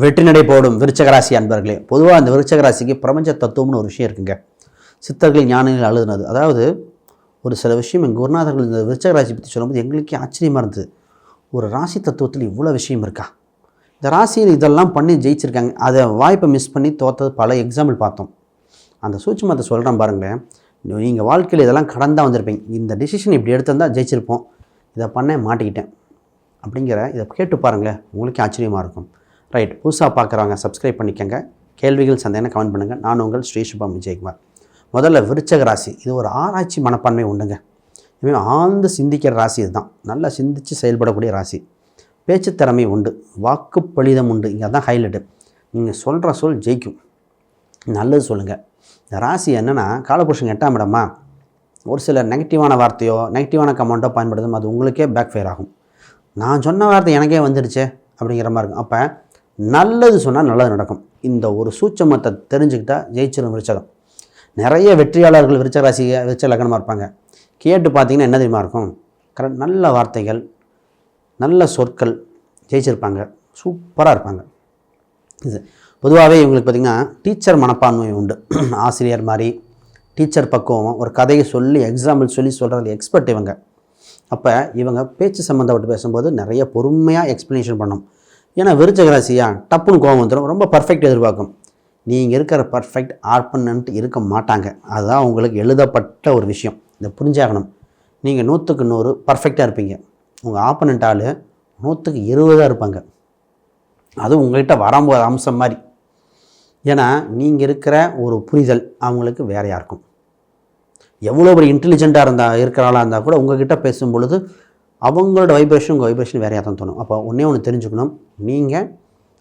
வெற்றி நடை போடும் விருச்சக ராசி அன்பர்களே, பொதுவாக அந்த விருச்சக ராசிக்கு பிரபஞ்ச தத்துவம்னு ஒரு விஷயம் இருக்குங்க. சித்தர்கள் ஞானிகள் அழுதுனது. அதாவது ஒரு சில விஷயம் எங்கள் குருநாதர்கள் இந்த விருச்சக ராசி பற்றி சொல்லும்போது எங்களுக்கே ஆச்சரியமாக இருந்தது. ஒரு ராசி தத்துவத்தில் இவ்வளோ விஷயம் இருக்கா? இந்த ராசியில் இதெல்லாம் பண்ணி ஜெயிச்சிருக்காங்க. அதை வாய்ப்பை மிஸ் பண்ணி தோற்றது பல எக்ஸாம்பிள் பார்த்தோம். அந்த சூட்சுமத்தை சொல்கிறேன் பாருங்களேன். நீங்கள் வாழ்க்கையில் இதெல்லாம் கடந்தால் வந்திருப்பீங்க. இந்த டிசிஷன் இப்படி எடுத்திருந்தால் ஜெயிச்சிருப்போம், இதை பண்ண மாட்டிக்கிட்டேன் அப்படிங்கிற இதை கேட்டு பாருங்களேன், உங்களுக்கே ஆச்சரியமாக இருக்கும். ரைட், புதுசாக பார்க்குறவங்க சப்ஸ்கிரைப் பண்ணிக்கோங்க. கேள்விகள் சந்தேகம் கமெண்ட் பண்ணுங்கள். நான் உங்கள் ஸ்ரீ சுபம் விஜயகுமார். முதல்ல விருச்சக ராசி, இது ஒரு ஆராய்ச்சி மனப்பான்மை உண்டுங்க. இதுவே ஆழ்ந்து சிந்திக்கிற ராசி. இதுதான் நல்லா சிந்தித்து செயல்படக்கூடிய ராசி. பேச்சு திறமை உண்டு, வாக்குப்பளிதம் உண்டு. இங்கே தான் ஹைலைட்டு. நீங்கள் சொல்கிற சொல் ஜெயிக்கும். நல்லது சொல்லுங்கள். இந்த ராசி என்னென்னா, காலபுருஷன் 8ஆம் இடமா, ஒரு சில நெகட்டிவான வார்த்தையோ நெகட்டிவான கமெண்ட்டோ பயன்படுத்தும், அது உங்களுக்கே பேக் ஃபயர் ஆகும். நான் சொன்ன வார்த்தை எனக்கே வந்துடுச்சே அப்படிங்கிற மாதிரி இருக்கும். அப்போ நல்லது சொன்னால் நல்லது நடக்கும். இந்த ஒரு சூட்சமத்தை தெரிஞ்சுக்கிட்டால் ஜெயிச்சிடும் விருச்சகம். நிறைய வெற்றியாளர்கள் விருச்சக ராசி விருச்சக லக்னமாக இருப்பாங்க. கேட்டு பார்த்தீங்கன்னா என்ன தெரியுமா இருக்கும்? கரெக்ட், நல்ல வார்த்தைகள், நல்ல சொற்கள், ஜெயிச்சிருப்பாங்க, சூப்பராக இருப்பாங்க. இது பொதுவாகவே இவங்களுக்கு பார்த்திங்கன்னா டீச்சர் மனப்பான்மை உண்டு. ஆசிரியர் மாதிரி டீச்சர் பக்குவம், ஒரு கதையை சொல்லி எக்ஸாம்பிள் சொல்லி சொல்கிறது எக்ஸ்பர்ட் இவங்க. அப்போ இவங்க பேச்சு சம்மந்தப்பட்டு பேசும்போது நிறைய பொறுமையாக எக்ஸ்ப்ளனேஷன் பண்ணணும். ஏன்னா விருச்சக ராசியா டப்புன்னு கோபம் வந்துடும், ரொம்ப பர்ஃபெக்ட் எதிர்பார்க்கும். நீங்கள் இருக்கிற பர்ஃபெக்ட் ஆர்பனன்ட் இருக்க மாட்டாங்க. அதுதான் உங்களுக்கு எழுதப்பட்ட ஒரு விஷயம். இதை புரிஞ்சாகணும். நீங்கள் 100க்கு 100 பர்ஃபெக்டாக இருப்பீங்க, உங்கள் ஆப்பனண்ட் ஆள் 100க்கு 20 இருப்பாங்க. அது உங்கள்கிட்ட வரும்போது அம்சம் மாதிரி. ஏன்னா நீங்கள் இருக்கிற ஒரு புரிதல் அவங்களுக்கு வேறையாக இருக்கும். எவ்வளோ ஒரு இன்டெலிஜென்ட்டாக இருக்கிறாளாக இருந்தால் கூட உங்கள்கிட்ட பேசும் பொழுது அவங்களோட வைப்ரேஷன் உங்கள் வைப்ரேஷன் வேறையாக தான் தோணும். அப்போ ஒன்று தெரிஞ்சுக்கணும், நீங்கள்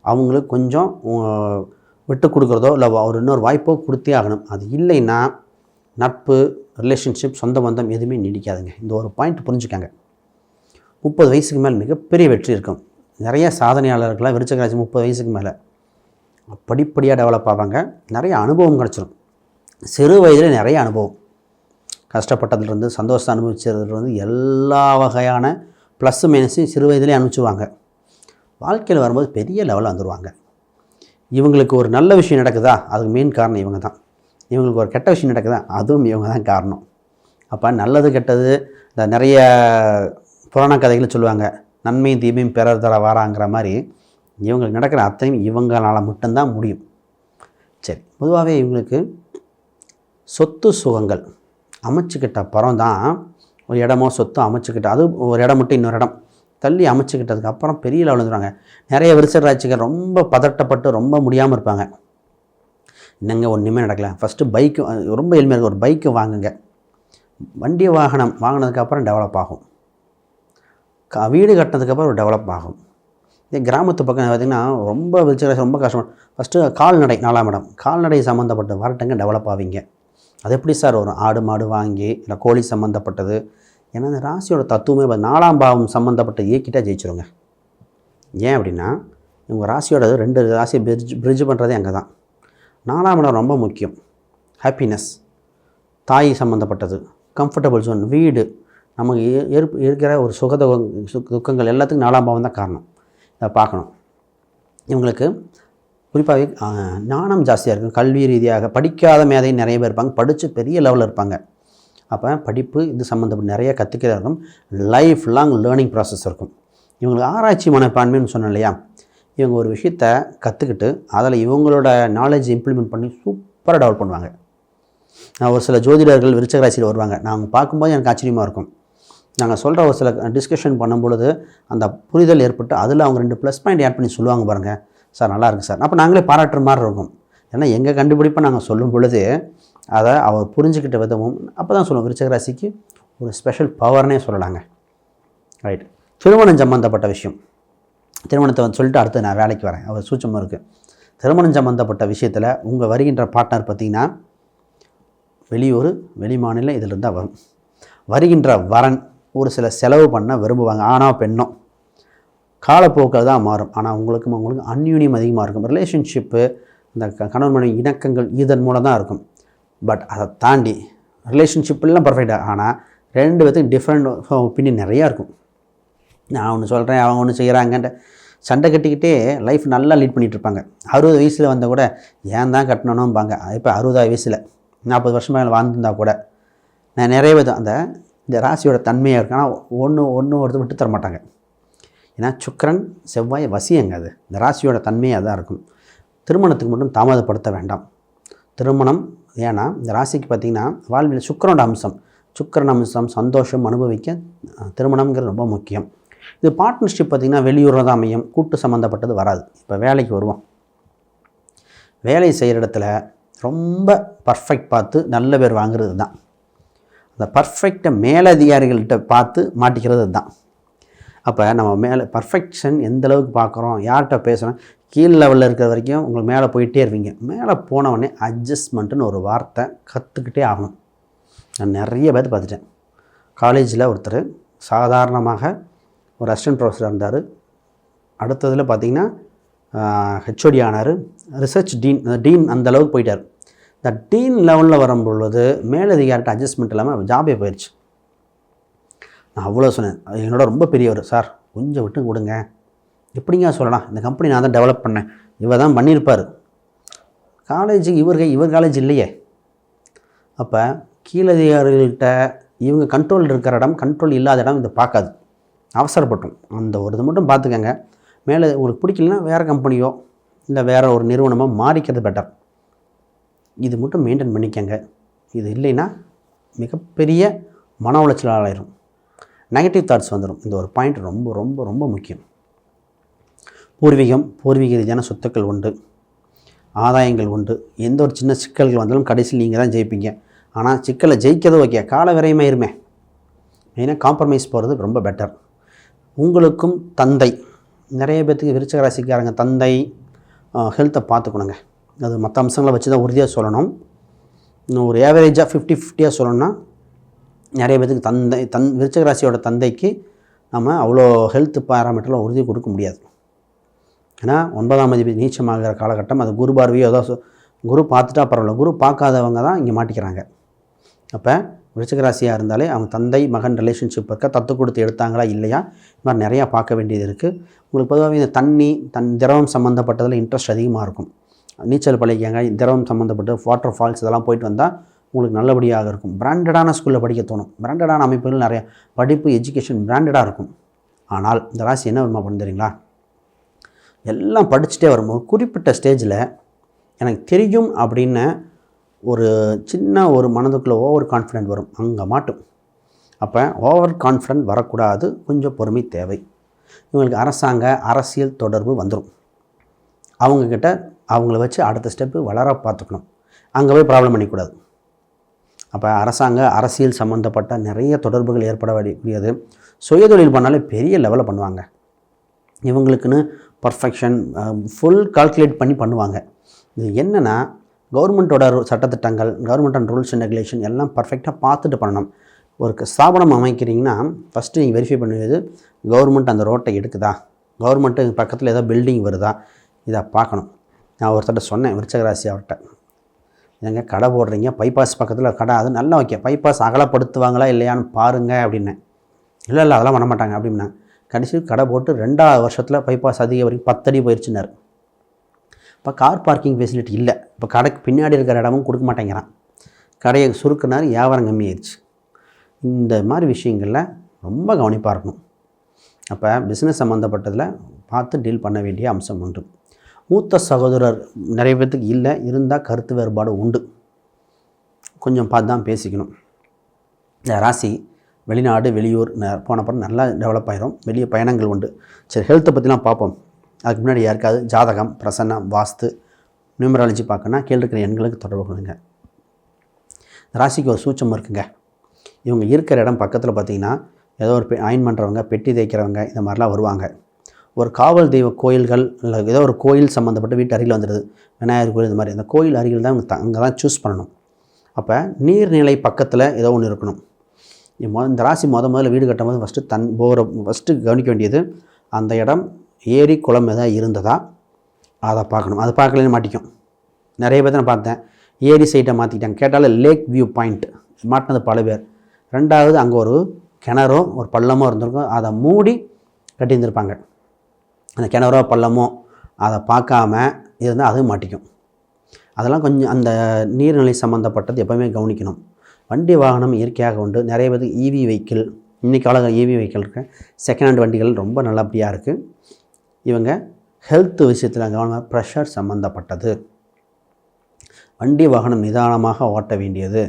அவங்களுக்கு கொஞ்சம் விட்டு கொடுக்குறதோ இல்லை ஒரு இன்னொரு வாய்ப்போ கொடுத்தே ஆகணும். அது இல்லைன்னா நட்பு, ரிலேஷன்ஷிப், சொந்த பந்தம் எதுவுமே நீடிக்காதுங்க. இந்த ஒரு பாயிண்ட் புரிஞ்சுக்காங்க. 30 வயசுக்கு மேலே மிகப்பெரிய வெற்றி இருக்கும். நிறைய சாதனையாளர்களாக விருச்சக ராசி 30 வயசுக்கு மேலே படிப்படியாக டெவலப் ஆவாங்க. நிறைய அனுபவம் கிடச்சிடும். சிறு வயதில் நிறைய அனுபவம், கஷ்டப்பட்டதுலேருந்து சந்தோஷத்தை அனுபவிச்சதுலேருந்து எல்லா வகையான ப்ளஸ்ஸு மைனஸையும் சிறு வயதிலே அனுப்பிச்சுவாங்க. வாழ்க்கையில் வரும்போது பெரிய லெவலில் வந்துடுவாங்க. இவங்களுக்கு ஒரு நல்ல விஷயம் நடக்குதா, அதுக்கு மெயின் காரணம் இவங்க தான். இவங்களுக்கு ஒரு கெட்ட விஷயம் நடக்குதா, அதுவும் இவங்க தான் காரணம். அப்போ நல்லது கெட்டது, இந்த நிறைய புராண கதைகளை சொல்லுவாங்க, நன்மையும் தீமையும் பிறர் தர வாராங்கிற மாதிரி இவங்களுக்கு நடக்கிற அத்தனையும் இவங்களால் மட்டும்தான் முடியும். சரி, பொதுவாகவே இவங்களுக்கு சொத்து சுகங்கள் அமைச்சுக்கிட்ட அப்புறம் தான் ஒரு இடமோ சொத்தோ அமைச்சுக்கிட்ட, அது ஒரு இடம் மட்டும் இன்னொரு இடம் தள்ளி அமைச்சுக்கிட்டதுக்கு அப்புறம் பெரிய லெவலில் வந்துடுவாங்க. நிறைய விருச்சக ராசிகள் ரொம்ப பதட்டப்பட்டு ரொம்ப முடியாமல் இருப்பாங்க. என்னங்க ஒன்றுமே நடக்கல, ஃபஸ்ட்டு பைக்கு, ரொம்ப எளிமையாக இருக்குது, ஒரு பைக்கு வாங்குங்க. வண்டி வாகனம் வாங்கினதுக்கப்புறம் டெவலப் ஆகும். வீடு கட்டினதுக்கப்புறம் டெவலப் ஆகும். இதே கிராமத்து பக்கம் பார்த்திங்கன்னா ரொம்ப விருச்சக ராசி ரொம்ப கஷ்டம். ஃபஸ்ட்டு கால்நடை 4ஆம் இடம், கால்நடை சம்மந்தப்பட்ட வரட்டங்க டெவலப் ஆவீங்க. அது எப்படி சார் வரும்? ஆடு மாடு வாங்கி, இல்லை கோழி சம்மந்தப்பட்டது. ஏன்னா இந்த ராசியோட தத்துவமே 4ஆம் பாவம் சம்மந்தப்பட்ட இயக்கிட்டால் ஜெயிச்சிருங்க. ஏன் அப்படின்னா இவங்க ராசியோட 2 ராசியை பிரிட்ஜ் பண்ணுறதே அங்கே தான். 4ஆம் இடம் ரொம்ப முக்கியம். ஹாப்பினஸ், தாய் சம்மந்தப்பட்டது, கம்ஃபர்டபுள் ஜோன், வீடு, நமக்கு இருக்கிற ஒரு துக்கங்கள் எல்லாத்துக்கும் 4ஆம் பாவம் தான் காரணம். இதை பார்க்கணும். இவங்களுக்கு குறிப்பாகவே ஞானம் ஜாஸ்தியாக இருக்கும். கல்வி ரீதியாக படிக்காத மேதை நிறைய பேர் இருப்பாங்க, படித்து பெரிய லெவலில் இருப்பாங்க. அப்போ படிப்பு இது சம்மந்தப்பட்ட நிறைய கற்றுக்கிற இருக்கும். லைஃப் லாங் லேர்னிங் ப்ராசஸ் இருக்கும். இவங்களுக்கு ஆராய்ச்சி மனப்பான்மைன்னு சொன்னேன் இல்லையா, இவங்க ஒரு விஷயத்தை கற்றுக்கிட்டு அதில் இவங்களோட நாலேஜ் இம்ப்ளிமெண்ட் பண்ணி சூப்பராக டெவலப் பண்ணுவாங்க. ஒரு சில ஜோதிடர்கள் விருச்சக ராசியில் வருவாங்க. நாங்கள் பார்க்கும்போது எனக்கு ஆச்சரியமாக இருக்கும். நாங்கள் சொல்கிற ஒரு சில டிஸ்கஷன் பண்ணும்பொழுது அந்த புரிதல் ஏற்பட்டு அதில் அவங்க 2 ப்ளஸ் பாயிண்ட் ஆட் பண்ணி சொல்லுவாங்க பாருங்கள், சார் நல்லா இருக்குது சார். அப்போ நாங்களே பாராட்டுற மாதிரி இருக்கும். ஏன்னா எங்கள் கண்டுபிடிப்பை நாங்கள் சொல்லும் பொழுது அதை அவர் புரிஞ்சுக்கிட்ட விதமும் அப்போ தான் சொல்லுவோம் விருச்சக ராசிக்கு ஒரு ஸ்பெஷல் பவர்னே சொல்லலாங்க. ரைட், திருமணம் சம்மந்தப்பட்ட விஷயம், திருமணத்தை சொல்லிட்டு அடுத்து நான் வேலைக்கு வரேன், அவர் சூட்சமாக இருக்குது. திருமணம் சம்மந்தப்பட்ட விஷயத்தில் உங்கள் வருகின்ற பார்ட்னர் பார்த்திங்கன்னா வெளியூர் வெளி மாநிலம் இதில் தான் வரும். வருகின்ற வரன் ஒரு சில செலவு பண்ண விரும்புவாங்க, ஆணோ பெண்ணோ. காலப்போக்கில் தான் மாறும். ஆனால் உங்களுக்கு அந்யூன்யம் அதிகமாக இருக்கும். ரிலேஷன்ஷிப்பு, இந்த கணவன் மனைவி இணக்கங்கள் இதன் மூலம் தான் இருக்கும். பட் அதை தாண்டி ரிலேஷன்ஷிப்லாம் பர்ஃபெக்டாக, ஆனால் 2 பேத்துக்கு டிஃப்ரெண்ட் ஒப்பீனியன் நிறையா இருக்கும். நான் ஒன்று சொல்கிறேன், அவங்க ஒன்று செய்கிறாங்கன்ட்டு சண்டை கட்டிக்கிட்டே லைஃப் நல்லா லீட் பண்ணிகிட்டு இருப்பாங்க. 60 வயசில் வந்தால் கூட ஏன் தான் கட்டணும்பாங்க. இப்போ 60 வயசில் 40 வருஷமாக வாழ்ந்துருந்தா கூட நான் நிறைய பேர் இந்த ராசியோட தன்மையாக இருக்கு. ஆனால் ஒன்று ஒருத்தர் விட்டு தர மாட்டாங்க. ஏன்னா சுக்கிரன் செவ்வாய் வசியங்க. அது இந்த ராசியோட தன்மையாக தான் இருக்கும். திருமணத்துக்கு மட்டும் தாமதப்படுத்த வேண்டாம். திருமணம் ஏன்னா இந்த ராசிக்கு பார்த்திங்கன்னா வாழ்வில் சுக்கிரனோட அம்சம், சுக்கிரன் அம்சம் சந்தோஷம் அனுபவிக்க திருமணம்ங்கிறது ரொம்ப முக்கியம். இது பார்ட்னர்ஷிப் பார்த்திங்கன்னா வெளியூரில் தான் அமையும், கூட்டு சம்மந்தப்பட்டது வராது. இப்போ வேலைக்கு வருவோம். வேலை செய்கிற இடத்துல ரொம்ப பர்ஃபெக்ட் பார்த்து நல்ல பேர் வாங்குறது தான். அந்த பர்ஃபெக்டை மேலதிகாரிகள்கிட்ட பார்த்து மாட்டிக்கிறது தான். அப்போ நம்ம மேலே பர்ஃபெக்ஷன் எந்த அளவுக்கு பார்க்குறோம், யார்கிட்ட பேசுகிறோம், கீழ் லெவலில் இருக்கிற வரைக்கும் உங்களுக்கு மேலே போயிட்டே இருப்பீங்க. மேலே போனவொடனே அட்ஜஸ்ட்மெண்ட்டுன்னு ஒரு வார்த்தை கற்றுக்கிட்டே ஆகணும். நான் நிறைய பேர் பார்த்துட்டேன். காலேஜில் ஒருத்தர் சாதாரணமாக ஒரு அசிஸ்டன்ட் ப்ரொஃபஸராக இருந்தார். அடுத்ததில் பார்த்திங்கன்னா ஹெச்ஓடி ஆனார், ரிசர்ச் டீன் அந்த அளவுக்கு போயிட்டார். இந்த டீன் லெவலில் வரும்பொழுது மேலதிகாரிட்ட அட்ஜஸ்ட்மெண்ட் இல்லாமல் ஜாபே போயிடுச்சு. நான் அவ்வளோ சொன்னேன். என்னோட ரொம்ப பெரியவர், சார் கொஞ்சம் விட்டு கொடுங்க. எப்படிங்க சொல்லலாம், இந்த கம்பெனி நான் தான் டெவலப் பண்ணேன், இவர் தான் பண்ணியிருப்பார். காலேஜுக்கு இவர் காலேஜ் இல்லையே. அப்போ கீழதிகாரிகள்கிட்ட இவங்க கண்ட்ரோல் இருக்கிற இடம், கண்ட்ரோல் இல்லாத இடம் இதை பார்க்காது. அவசரப்பட்டோம். அந்த ஒரு இதை மட்டும் பார்த்துக்கங்க. மேலே உங்களுக்கு பிடிக்கலன்னா வேறு கம்பெனியோ இல்லை வேறு ஒரு நிறுவனமோ மாறிக்கிறது பெட்டர். இது மட்டும் மெயின்டைன் பண்ணிக்கங்க. இது இல்லைன்னா மிகப்பெரிய மன உளைச்சல் ஆளாயிரும், நெகட்டிவ் தாட்ஸ் வந்துடும். இந்த ஒரு பாயிண்ட் ரொம்ப ரொம்ப ரொம்ப முக்கியம். பூர்வீக ரீதியான சொத்துக்கள் உண்டு, ஆதாயங்கள் உண்டு. எந்த ஒரு சின்ன சிக்கல்கள் வந்தாலும் கடைசியில் நீங்கள் தான் ஜெயிப்பீங்க. ஆனால் சிக்கலை ஜெயிக்கிறது ஓகே, கால விரயமாயிருமே. மெயினாக காம்ப்ரமைஸ் போகிறது ரொம்ப பெட்டர். உங்களுக்கும் தந்தை, நிறைய பேர்த்துக்கு விருச்சிக ராசிக்காரங்க தந்தை ஹெல்த்தை பார்த்துக்கணுங்க. அது மற்ற அம்சங்களை வச்சு தான் உறுதியாக சொல்லணும். இன்னும் ஒரு ஏவரேஜாக 50-50 சொல்லணும்னா நிறைய பேர்த்துக்கு விருச்சிக ராசியோட தந்தைக்கு நம்ம அவ்வளோ ஹெல்த் பேராமீட்டரில் உறுதி கொடுக்க முடியாது. ஏன்னா 9ஆம் அதிபதி நீச்சமாகிற காலகட்டம். அது குரு பார்வையோ ஏதோ குரு பார்த்துட்டா பரவாயில்ல, குரு பார்க்காதவங்க தான் இங்கே மாட்டிக்கிறாங்க. அப்போ விருச்சிக ராசியாக இருந்தாலே அவங்க தந்தை மகன் ரிலேஷன்ஷிப் இருக்க தத்து கொடுத்து எடுத்தாங்களா இல்லையா, இது மாதிரி நிறையா பார்க்க வேண்டியது இருக்குது. உங்களுக்கு பொதுவாகவே இந்த திரவம் சம்மந்தப்பட்டதில் இன்ட்ரெஸ்ட் அதிகமாக இருக்கும். நீச்சல் பழகிக்காங்க, திரவம் சம்மந்தப்பட்ட வாட்டர் ஃபால்ஸ் இதெல்லாம் போயிட்டு வந்தால் உங்களுக்கு நல்லபடியாக இருக்கும். பிராண்டடான ஸ்கூலில் படிக்க தோணும். பிராண்டடான அமைப்புகள் நிறையா படிப்பு எஜுகேஷன் பிராண்டடாக இருக்கும். ஆனால் இந்த ராசி என்ன வருமா பண்ணு தெரியுங்களா, எல்லாம் படிச்சுட்டே வரும். ஒரு குறிப்பிட்ட ஸ்டேஜில் எனக்கு தெரியும் அப்படின்னு ஒரு சின்ன ஒரு மனதுக்குள்ளே ஓவர் கான்ஃபிடென்ட் வரும், அங்கே மாட்டும். அப்போ ஓவர் கான்ஃபிடென்ட் வரக்கூடாது, கொஞ்சம் பொறுமை தேவை. இவங்களுக்கு அரசியல் தொடர்பு வந்துடும். அவங்கக்கிட்ட அவங்கள வச்சு அடுத்த ஸ்டெப்பு வளர பார்த்துக்கணும், அங்கே போய் ப்ராப்ளம் பண்ணிக்கூடாது. அப்போ அரசியல் சம்மந்தப்பட்ட நிறைய தொடர்புகள் ஏற்படக்கூடியது. சுயதொழில் பண்ணாலே பெரிய லெவலில் பண்ணுவாங்க. இவங்களுக்குன்னு பர்ஃபெக்ஷன் ஃபுல் கால்குலேட் பண்ணி பண்ணுவாங்க. இது என்னென்னா கவர்மெண்ட்டோட சட்டத்திட்டங்கள், government and rules and regulation எல்லாம் பர்ஃபெக்டாக பார்த்துட்டு பண்ணணும். ஒரு ஸ்தாபனம் அமைக்கிறீங்கன்னா ஃபஸ்ட்டு நீங்கள் வெரிஃபை பண்ணுவது கவர்மெண்ட் அந்த ரோட்டை எடுக்குதா, கவர்மெண்ட்டு பக்கத்தில் ஏதோ பில்டிங் வருதா, இதை பார்க்கணும். நான் ஒருத்தர்கிட்ட சொன்னேன், விருச்சிக ராசி அவர்கிட்ட, எங்கே கடை போடுறீங்க, பைபாஸ் பக்கத்தில் கடை, அது நல்லா ஓகே, பைபாஸ் அகலப்படுத்துவாங்களா இல்லையான்னு பாருங்கள் அப்படின்னேன். இல்லை அதெல்லாம் பண்ண மாட்டாங்க அப்படின்னா. கடைசி கடை போட்டு 2வது வருஷத்தில் பைபாஸ் அதிக வரைக்கும் 10 அடி போயிடுச்சுனார். இப்போ கார் பார்க்கிங் ஃபெசிலிட்டி இல்லை. இப்போ கடைக்கு பின்னாடி இருக்கிற இடமும் கொடுக்க மாட்டேங்கிறான். கடையை சுருக்குனார், வியாபாரம் கம்மியாயிடுச்சு. இந்த மாதிரி விஷயங்களில் ரொம்ப கவனிப்பாக இருக்கணும். அப்போ பிஸ்னஸ் சம்மந்தப்பட்டதில் பார்த்து டீல் பண்ண வேண்டிய அம்சம் உண்டு. மூத்த சகோதரர் நிறைய பேர்த்துக்கு இல்லை, இருந்தால் கருத்து வேறுபாடு உண்டு. கொஞ்சம் பார்த்து தான் பேசிக்கணும். இந்த ராசி வெளிநாடு வெளியூர் போனப்பறம் நல்லா டெவலப் ஆகிரும். வெளியே பயணங்கள் உண்டு. சரி, ஹெல்த்தை பற்றிலாம் பார்ப்போம். அதுக்கு முன்னாடி யாருக்காவது ஜாதகம், பிரசன்னம், வாஸ்து, நியூமராலஜி பார்க்கணுன்னா கீழே இருக்கிற எண்களுக்கு தொடர்பு கொள்ளுங்க. ராசிக்கு ஒரு சூட்சம் இருக்குங்க. இவங்க இருக்கிற இடம் பக்கத்தில் பார்த்திங்கன்னா ஏதோ ஒரு அயன் பண்ணுறவங்க, பெட்டி தேய்க்கிறவங்க, இந்த மாதிரிலாம் வருவாங்க. ஒரு காவல் தெய்வ கோயில்கள் இல்லை ஏதோ ஒரு கோயில் சம்மந்தப்பட்ட வீட்டு அருகில் வந்துடுது, விநாயகர் கோயில், இந்த மாதிரி அந்த கோயில் அருகில் தான் அங்கே தான் சூஸ் பண்ணணும். அப்போ நீர்நிலை பக்கத்தில் ஏதோ ஒன்று இருக்கணும். இந்த ராசி முதல்ல வீடு கட்டும்போது ஃபஸ்ட்டு கவனிக்க வேண்டியது அந்த இடம் ஏரி குளம் எதாவது இருந்ததா அதை பார்க்கணும். அதை பார்க்கலன்னு மாட்டிக்கும். நிறைய பேர் நான் பார்த்தேன், ஏரி சைட்டை மாற்றிக்கிட்டாங்க. கேட்டாலும் லேக் வியூ பாயிண்ட் மாட்டினது பல பேர். 2வது அங்கே ஒரு கிணறோ ஒரு பள்ளமோ இருந்திருக்கும், அதை மூடி கட்டியிருந்திருப்பாங்க. அந்த கிணறோ பள்ளமோ அதை பார்க்காம இருந்தால் அதுவும் மாட்டிக்கும். அதெல்லாம் கொஞ்சம் அந்த நீர்நிலை சம்மந்தப்பட்டது எப்போவுமே கவனிக்கணும். வண்டி வாகனம் இயற்கையாக உண்டு. நிறைய பேருக்கு ஈவி வெஹிக்கிள், இன்றைக்கி காலங்கள் ஈவி வெஹிக்கிள் இருக்குது. செகண்ட் ஹேண்ட் வண்டிகள் ரொம்ப நல்லபடியாக இருக்குது. இவங்க ஹெல்த் விஷயத்தில் கவனமாக, ப்ரெஷர் சம்மந்தப்பட்டது. வண்டி வாகனம் நிதானமாக ஓட்ட வேண்டியது.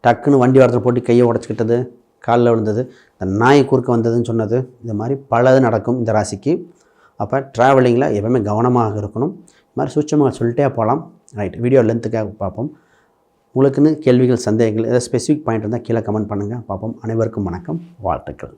டக்குன்னு வண்டி வாரத்தில் போட்டு கையை உடச்சிக்கிட்டது, காலில் விழுந்தது, இந்த நாய் குறுக்க வந்ததுன்னு சொன்னது, இது மாதிரி பலது நடக்கும் இந்த ராசிக்கு. அப்போ ட்ராவலிங்கில் எப்பவுமே கவனமாக இருக்கணும். இது மாதிரி சூட்சமாக சொல்லிட்டே போகலாம். ரைட், வீடியோ லென்த்துக்காக பார்ப்போம். உங்களுக்குன்னு கேள்விகள், சந்தேகங்கள், ஏதாவது ஸ்பெசிஃபிக் பாயிண்ட் இருந்தால் கீழே கமெண்ட் பண்ணுங்கள். பார்ப்போம். அனைவருக்கும் வணக்கம், வாழ்த்துக்கள்.